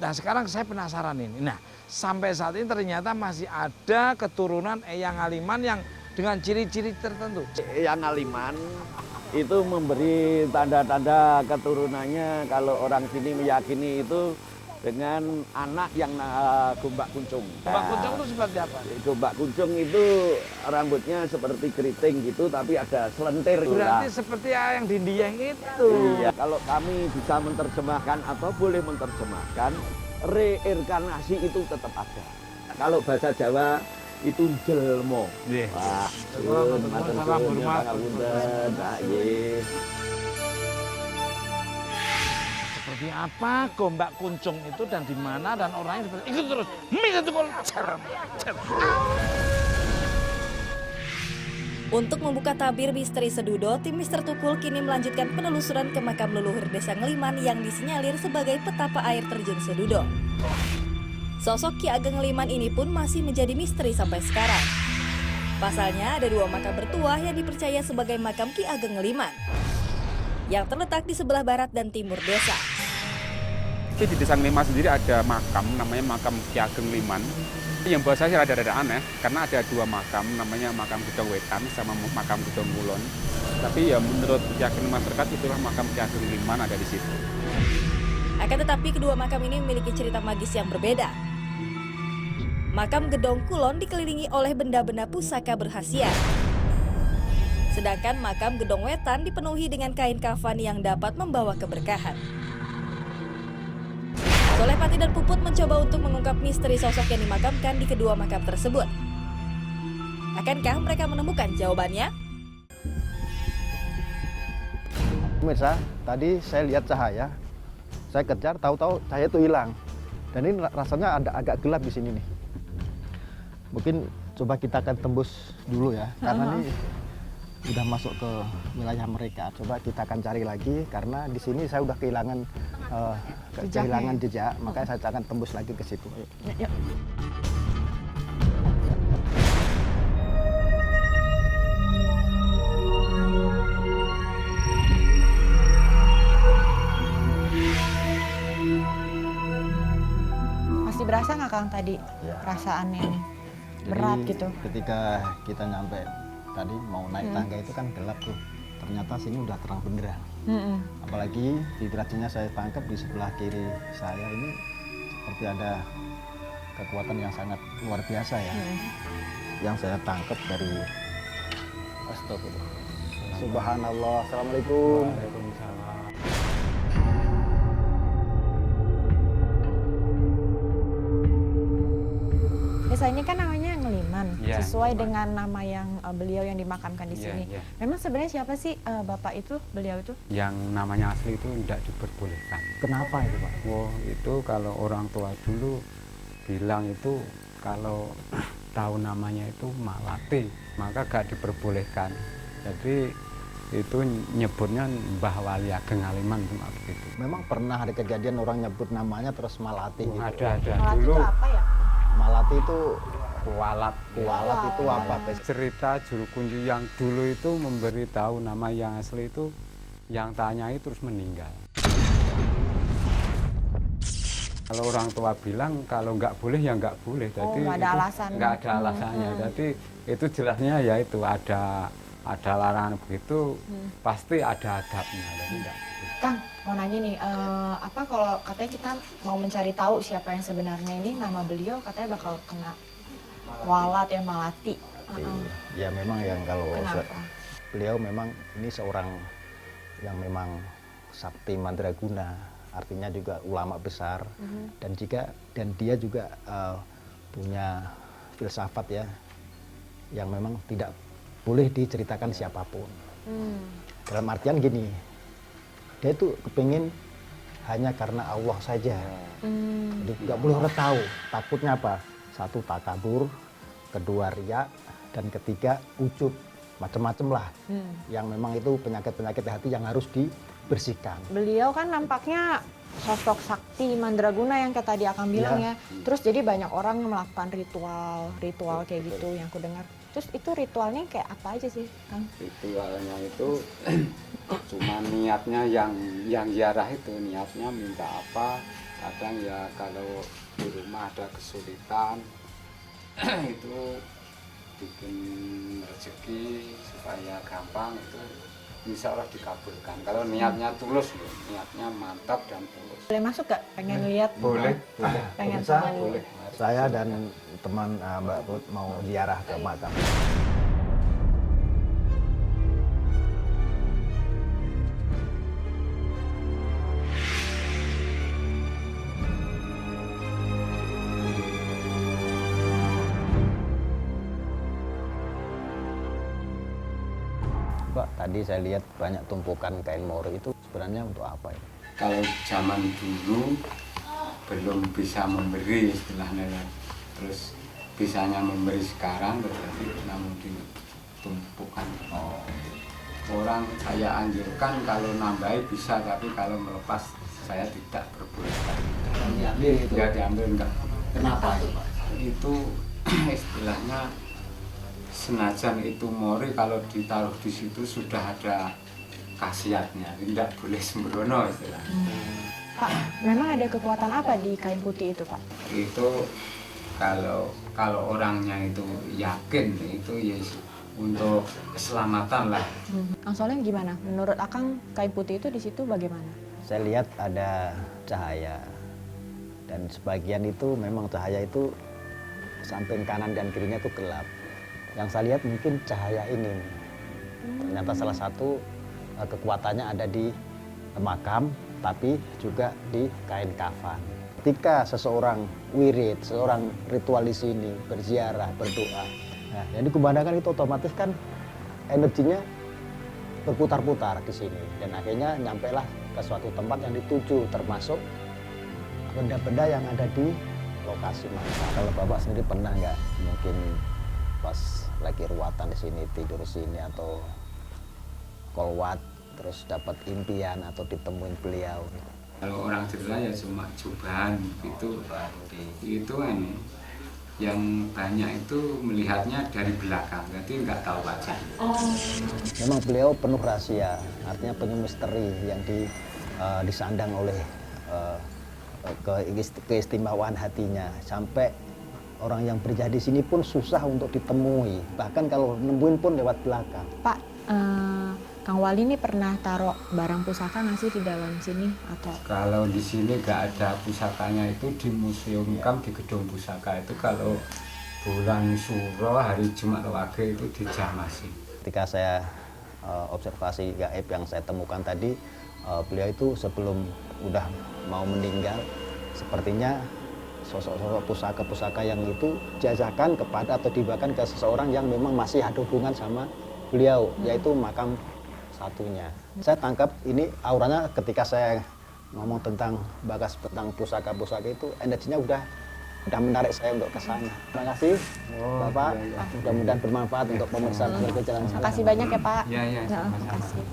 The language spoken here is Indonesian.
Nah sekarang saya penasaran ini. Nah sampai saat ini ternyata masih ada keturunan Eyang Ngaliman yang dengan ciri-ciri tertentu. Eyang Ngaliman itu memberi tanda-tanda keturunannya kalau orang sini meyakini itu dengan anak yang gombak kuncung. Gombak kuncung itu seperti apa? Gombak kuncung itu rambutnya seperti keriting gitu tapi ada selentir. Berarti seperti yang di Dieng itu. Iya, kalau kami bisa menerjemahkan atau boleh menerjemahkan, reinkarnasi itu tetap ada. Kalau bahasa Jawa itu jelmo. Yeah. Wah, seperti apa gombak kuncung itu dan di mana dan orangnya seperti ikut terus. Untuk membuka tabir misteri Sedudo, tim Mister Tukul kini melanjutkan penelusuran ke makam leluhur Desa Ngeliman yang disinyalir sebagai petapa air terjun Sedudo. Sosok Ki Ageng Ngeliman ini pun masih menjadi misteri sampai sekarang. Pasalnya ada 2 makam bertuah yang dipercaya sebagai makam Ki Ageng Ngeliman yang terletak di sebelah barat dan timur desa. Di Desa Ngeliman sendiri ada makam namanya makam Ki Ageng Ngeliman. Yang buat saya rada-rada aneh karena ada 2 makam namanya makam Gedong Wetan sama makam Gedong Kulon. Tapi ya menurut keyakinan masyarakat itulah makam Ki Ageng Ngeliman ada di situ. Akan tetapi kedua makam ini memiliki cerita magis yang berbeda. Makam Gedong Kulon dikelilingi oleh benda-benda pusaka berkhasiat. Sedangkan makam Gedong Wetan dipenuhi dengan kain kafan yang dapat membawa keberkahan. Soleh Pati dan Puput mencoba untuk mengungkap misteri sosok yang dimakamkan di kedua makam tersebut. Akankah mereka menemukan jawabannya? Pemirsa, tadi saya lihat cahaya, saya kejar, tahu-tahu cahaya itu hilang. Dan ini rasanya ada agak gelap di sini nih. Mungkin coba kita akan tembus dulu ya, karena ini udah masuk ke wilayah mereka. Coba kita akan cari lagi, karena di sini saya udah kehilangan jejak, makanya saya akan tembus lagi ke situ. Yuk. Masih berasa nggak Kang tadi perasaan yang berat gitu? Ketika kita nyampe tadi mau naik tangga itu kan gelap tuh. Ternyata sini udah terang benderang. Apalagi vibrasinya saya tangkap di sebelah kiri saya ini seperti ada kekuatan yang sangat luar biasa ya. Yang saya tangkap dari Astagfirullah. Subhanallah. Assalamualaikum. Waalaikumsalam. Desa ini kan namanya Ngeliman, Ya, sesuai Ngeliman. dengan nama yang beliau yang dimakamkan di sini. Ya. Memang sebenarnya siapa sih bapak itu, beliau itu? Yang namanya asli itu tidak diperbolehkan. Kenapa itu, Pak? Wah, itu kalau orang tua dulu bilang itu kalau tahu namanya itu Malati, maka gak diperbolehkan. Jadi itu nyebutnya Mbah Wali Ageng Ngaliman cuma begitu. Memang pernah ada kejadian orang nyebut namanya terus Malati gitu. Ada Melati dulu itu apa ya? Malati itu kualat. kualat itu apa? Cerita juru kunci yang dulu itu memberitahu nama yang asli itu yang tanyai terus meninggal. Kalau orang tua bilang kalau nggak boleh ya nggak boleh. Jadi nggak ada itu alasan. nggak ada alasannya. Jadi itu jelasnya ya itu ada larangan begitu pasti ada adabnya. Jadi enggak. Kang, mau nanya nih, apa kalau katanya kita mau mencari tahu siapa yang sebenarnya ini, nama beliau katanya bakal kena walat ya, Malati. Ya memang yang kalau Kenapa? beliau memang ini seorang yang memang sakti mandraguna, artinya juga ulama besar dan dia juga punya filsafat ya yang memang tidak boleh diceritakan siapapun. Dalam artian gini, dia itu kepingin hanya karena Allah saja. Jadi nggak boleh orang tahu. Takutnya apa? 1 takabur, 2 riya, dan 3 ujub. Macam-macam lah. Yang memang itu penyakit-penyakit hati yang harus dibersihkan. Beliau kan nampaknya sosok sakti mandraguna yang kayak tadi Akang bilang ya. Terus jadi banyak orang melakukan ritual kayak gitu yang aku dengar. Terus itu ritualnya kayak apa aja sih, Kang? Ritualnya itu Cuma niatnya yang ziarah itu niatnya minta apa, kadang ya kalau di rumah ada kesulitan itu bikin rezeki supaya gampang, itu insya Allah dikabulkan kalau niatnya tulus, niatnya mantap dan tulus. Boleh masuk gak? Pengen lihat? Boleh. Pengen Bisa. tahu. Boleh. Saya dan teman Mbak Put mau ziarah ke makam. Pak, tadi saya lihat banyak tumpukan kain mori, itu sebenarnya untuk apa ini? Kalau zaman dulu belum bisa memberi istilahnya ya. Terus bisanya memberi sekarang berarti namun ditumpukan. Orang saya anjurkan kalau nambahi bisa, tapi kalau melepas saya tidak perbolehkan. Diambil itu. Ya diambil enggak. Kenapa itu Pak? Itu istilahnya senajan itu mori, kalau ditaruh di situ sudah ada khasiatnya, tidak boleh sembrono istilahnya. Pak, memang ada kekuatan apa di kain putih itu, Pak? Itu kalau orangnya itu yakin, itu ya untuk keselamatan lah. Kang Soleh gimana? Menurut Akang kain putih itu di situ bagaimana? Saya lihat ada cahaya, dan sebagian itu memang cahaya itu samping kanan dan kirinya itu gelap. Yang saya lihat mungkin cahaya ini. Ternyata salah satu kekuatannya ada di makam, tapi juga di kain kafan. Ketika seseorang wirid, seseorang ritual di sini, berziarah, berdoa, nah, yang dikumandangkan itu otomatis kan energinya berputar-putar di sini, dan akhirnya nyampailah ke suatu tempat yang dituju, termasuk benda-benda yang ada di lokasi makam. Kalau Bapak sendiri pernah nggak mungkin pas lagi ruatan di sini, tidur di sini, atau kolwat terus dapat impian atau ditemuin beliau? Kalau orang cerita ya cuma cobaan itu kan yang banyak itu melihatnya dari belakang, jadi nggak tahu wajah. Memang beliau penuh rahasia, artinya penuh misteri yang disandang oleh keistimewaan hatinya, sampai orang yang berjaya di sini pun susah untuk ditemui, bahkan kalau nemuin pun lewat belakang. Pak, Kang Wali ini pernah taruh barang pusaka nggak sih di dalam sini atau? Kalau di sini nggak ada pusakanya, itu di Museum Kam, di gedung pusaka itu kalau bulan Suro hari Jumat Wage itu dijamasi. Ketika saya observasi gaib yang saya temukan tadi, beliau itu sebelum udah mau meninggal, sepertinya sosok-sosok pusaka-pusaka yang itu diajarkan kepada atau dibagikan ke seseorang yang memang masih ada hubungan sama beliau, yaitu makam satunya. Saya tangkap ini auranya ketika saya ngomong tentang bagas, tentang pusaka-pusaka itu, energinya udah menarik saya untuk ke sana. Terima kasih Bapak, mudah-mudahan bermanfaat untuk pemirsa berjalan. Terima kasih banyak ya Pak. Iya, Terima kasih.